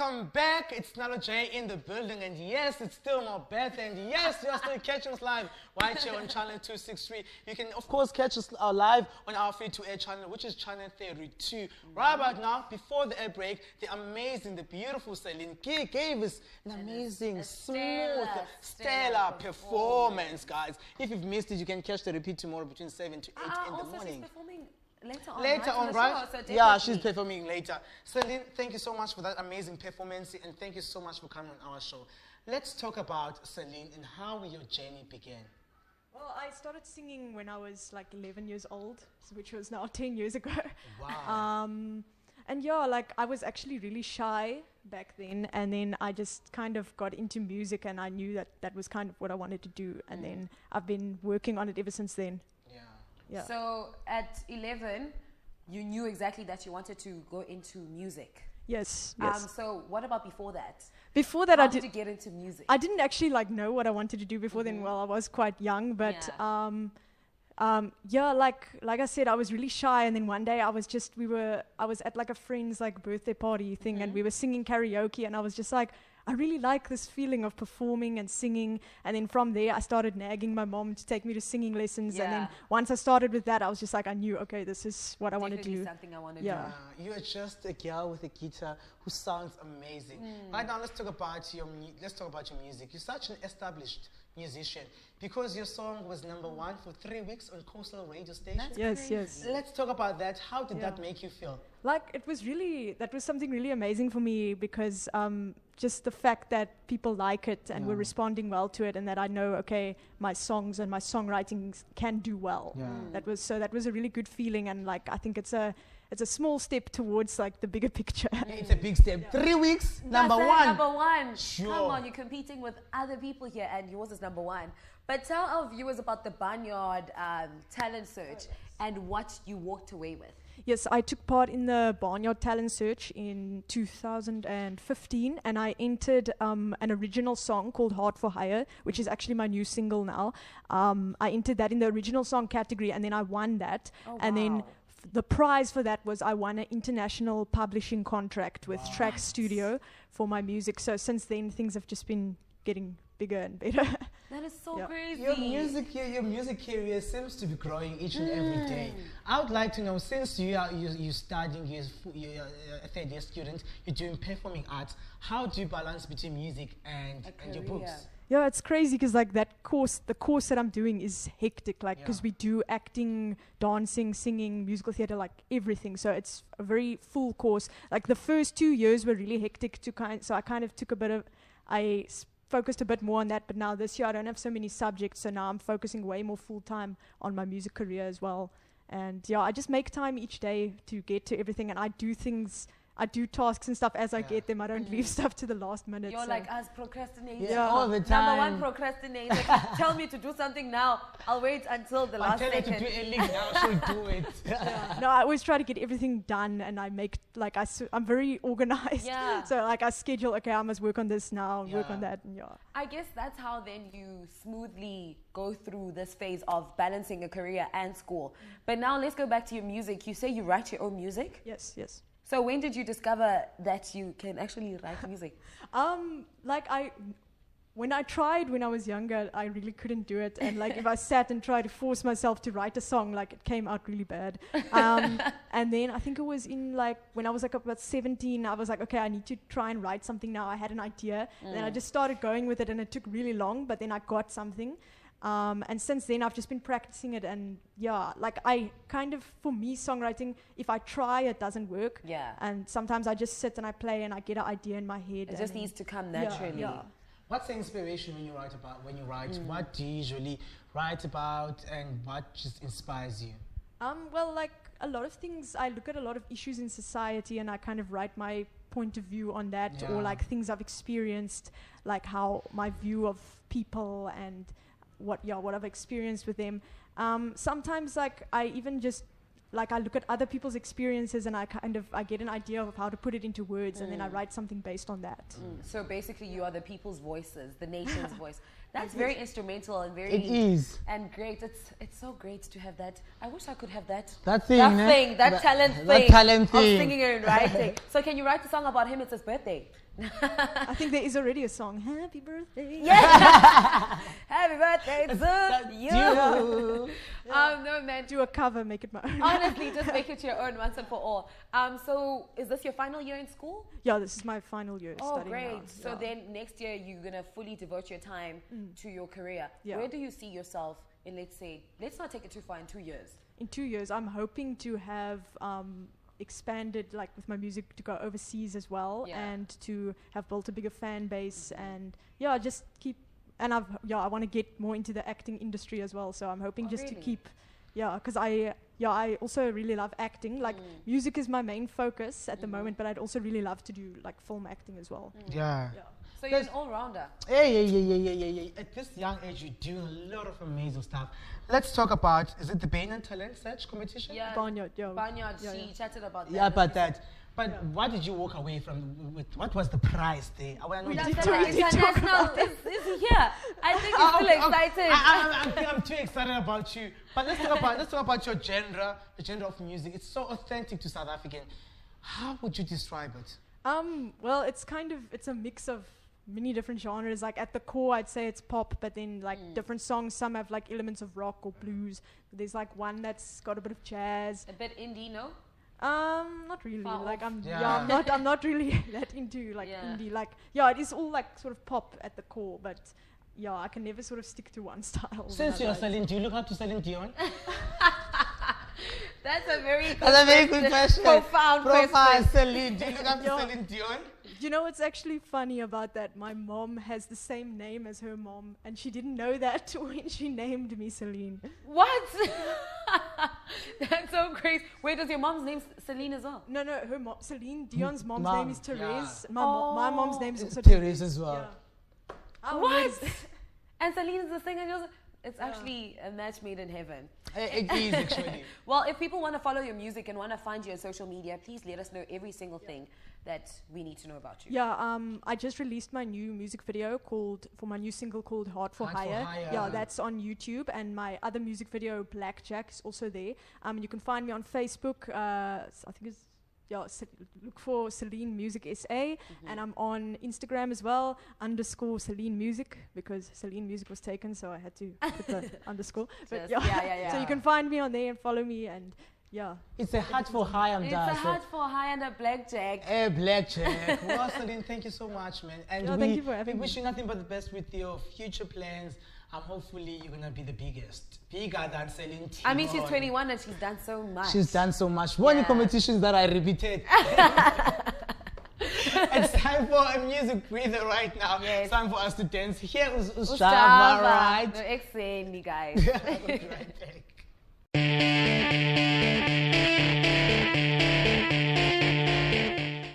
Welcome back. It's Nalo J in the building, and yes, it's still not Beth, and yes, you are still catching us live right here on channel 263. You can, of course, catch us live on our free-to-air channel, which is channel 32. Right about now, before the air break, the amazing, the beautiful Celine gave us an amazing, smooth, stellar performance, guys. If you've missed it, you can catch the repeat tomorrow between 7 to 8 in the morning. She's performing later on, right? Show, so yeah, she's performing later. Celine, thank you so much for that amazing performance, and thank you so much for coming on our show. Let's talk about Celine and how your journey began. Well, I started singing when I was like 11 years old, which was now 10 years ago. Wow. And yeah, like I was actually really shy back then, and then I just kind of got into music, and I knew that that was kind of what I wanted to do, and then I've been working on it ever since then. Yeah. So at 11, you knew exactly that you wanted to go into music. Yes. So what about before that? Before that, How did you get into music? I didn't actually like know what I wanted to do before then. Well, I was quite young, but yeah, like I said, I was really shy, and then one day I was at like a friend's like birthday party thing, and we were singing karaoke, and I was just like, I really like this feeling of performing and singing. And then from there, I started nagging my mom to take me to singing lessons. And then once I started with that, I was just like, I knew, okay, this is what I want to do. Something I want to do. You are just a girl with a guitar who sounds amazing. Right now, let's talk about your music. You're such an established musician because your song was #1 for 3 weeks on coastal radio stations. Yes. Let's talk about that. How did that make you feel? Like that was something really amazing for me, because just the fact that people like it and were responding well to it, and that I know, okay, my songs and my songwriting can do well. That was a really good feeling, and like I think it's a small step towards like the bigger picture. It's a big step. 3 weeks, #1. #1. Sure. Come on, you're competing with other people here, and yours is #1. But tell our viewers about the Barnyard talent search and what you walked away with. Yes, I took part in the Barnyard Talent Search in 2015, and I entered an original song called Heart for Hire, which is actually my new single now. I entered that in the original song category, and then I won that. And then the prize for that was I won an international publishing contract with Track Studio for my music. So since then, things have just been getting bigger and better. That is so crazy. Your music career seems to be growing each and every day. I would like to know, since you're studying, you're a third-year student, you're doing performing arts, how do you balance between music and your books? Yeah, it's crazy because like the course that I'm doing is hectic, like because we do acting, dancing, singing, musical theater, like everything. So it's a very full course. Like the first 2 years were really hectic so I kind of took focused a bit more on that, but now this year I don't have so many subjects, so now I'm focusing way more full-time on my music career as well. And I just make time each day to get to everything, and I do tasks and stuff as I get them. I don't leave stuff to the last minute. You're like us, procrastinating. All the time. #1 procrastinator. Tell me to do something now. I'll wait until the last second. Tell her to do a link now, she'll do it. No, I always try to get everything done, and I make I'm very organized. So like I schedule, okay, I must work on this now, work on that, and I guess that's how then you smoothly go through this phase of balancing a career and school. But now let's go back to your music. You say you write your own music? Yes. So when did you discover that you can actually write music? When I tried when I was younger, I really couldn't do it. And like if I sat and tried to force myself to write a song, like it came out really bad. And then I think it was in like when I was like about 17, I was like, okay, I need to try and write something now. I had an idea. And then I just started going with it, and it took really long, but then I got something. And since then, I've just been practicing it, and like I kind of, for me, songwriting, if I try, it doesn't work. And sometimes I just sit and I play, and I get an idea in my head. It just needs to come naturally. What's the inspiration when you write? What do you usually write about, and what just inspires you? Well, like a lot of things, I look at a lot of issues in society, and I kind of write my point of view on that, or like things I've experienced, like how my view of people and what I've experienced with them. Sometimes like I even just like I look at other people's experiences, and I get an idea of how to put it into words, and then I write something based on that. So basically you are the people's voices, the nation's voice. That's very instrumental and very. It is. And great. It's so great to have that. I wish I could have that. That thing, That talent thing. That talent thing. Of singing and writing. So can you write a song about him? It's his birthday. I think there is already a song. Happy birthday. Yes. Happy birthday to you. No man. Do a cover, make it my own. Honestly, just make it your own once and for all. So is this your final year in school? Yeah, this is my final year Oh, studying great. now. So Yeah. then next year you're going to fully devote your time to your career. Yeah. Where do you see yourself in, let's not take it too far, in 2 years? In 2 years, I'm hoping to have expanded, like with my music, to go overseas as well, Yeah. and to have built a bigger fan base, and yeah, just keep. And I want to get more into the acting industry as well. So I'm hoping just to really? keep, because I also really love acting. Like music is my main focus at the moment, but I'd also really love to do like film acting as well. Yeah. Yeah. So you're an all-rounder. Yeah. At this young age, you're doing a lot of amazing stuff. Let's talk about, is it the Bain and Talent Search competition? Yeah. Barnyard, yeah. Barnyard, Yeah, she yeah. chatted about that. Yeah, about that. But what did you walk away from? What was the prize there? I want to know the prize. International is here. I think you're still excited. I'm too excited about you. But let's talk about your genre, the genre of music. It's so authentic to South African. How would you describe it? Well, it's a mix of many different genres. Like at the core, I'd say it's pop, but then like different songs. Some have like elements of rock or blues. There's like one that's got a bit of jazz. A bit indie, no? Not really. Far Like off. I'm not really that into like indie. Like it is all like sort of pop at the core, but yeah, I can never sort of stick to one style. Since you're Celine, do you look up to Celine Dion? That's a very good question. Profound question. Celine, do you look up to Celine Dion? You know what's actually funny about that? My mom has the same name as her mom, and she didn't know that when she named me Celine. What? That's so crazy. Wait, does your mom's name Celine as well? No, her mom, Celine Dion's mom's Mom, name is Therese. yeah. My mom's name is also Therese as well. Yeah. What? And Celine is the singer. It's actually a match made in heaven. It is actually. Well, if people want to follow your music and want to find you on social media, please let us know every single thing that we need to know about you. Yeah, I just released my new music video for my new single called Heart for Hire. Yeah, that's on YouTube, and my other music video, Blackjack, is also there. You can find me on Facebook. I think it's look for Celine Music SA, and I'm on Instagram as well, _Celine Music, because Celine Music was taken, so I had to put the underscore. But so you can find me on there and follow me, and yeah. It's a Heart for Hire. It's a Heart for Hire and a Blackjack. A Blackjack. Well, Celine, thank you so much, man. And thank you for having we me. wish you nothing but the best with your future plans. Hopefully you're gonna be the biggest, bigger than Celine. I mean, she's 21 and she's done so much. She's done so much. One competitions that I repeated. It's time for a music breather right now. Yes. It's time for us to dance. Here is Ustava, right? No, explain me, guys. I'll be right back.